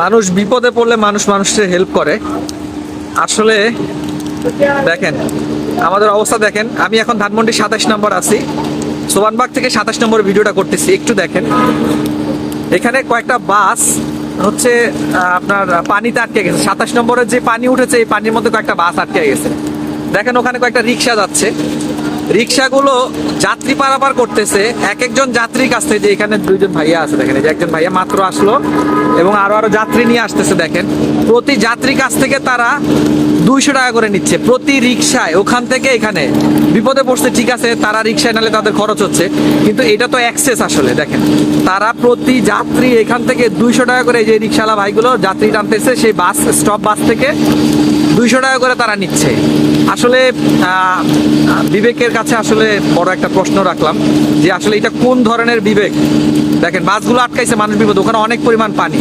মানুষ বিপদে পড়লে মানুষ মানুষের হেল্প করে। আসলে দেখেন আমাদের অবস্থা দেখেন, আমি এখন ধানমন্ডি 27 নম্বর আছি, সোবানবাগ থেকে 27 নম্বর ভিডিওটা করতেছি। একটু দেখেন এখানে কয়েকটা বাস হচ্ছে আপনার পানিতে আটকে গেছে। 27 নম্বরের যে পানি উঠেছে এই পানির মধ্যে কয়েকটা বাস আটকে গেছে। দেখেন ওখানে কয়েকটা রিক্সা যাচ্ছে, রিক্সাগুলো যাত্রী পারাপার করতেছে। এক একজন যাত্রীর কাছ থেকে, যে এখানে দুইজন ভাইয়া আছে দেখেন, এই যে একজন ভাইয়া মাত্র আসলো এবং আরো যাত্রী নিয়ে আসতেছে। দেখেন প্রতি যাত্রীর কাছ থেকে তারা 200 টাকা করে নিচ্ছে প্রতি রিক্সায়। ওখান থেকে এখানে বিপদে পড়ছে ঠিক আছে, তারা রিক্সায় নালে তাদের খরচ হচ্ছে, কিন্তু এটা তো এক্সেস। আসলে দেখেন তারা প্রতি যাত্রী এখান থেকে 200 টাকা করে, যে রিক্সাওয়ালা ভাইগুলো যাত্রী টানতেছে সেই বাস স্টপ বাস থেকে 200 টাকা করে তারা নিচ্ছে। আসলে বিবেকের কাছে আসলে বড় একটা প্রশ্ন রাখলাম যে আসলে এটা কোন ধরনের বিবেক। দেখেন বাসগুলো আটকাইছে, মানুষ বিপদ, ওখানে অনেক পরিমাণ পানি।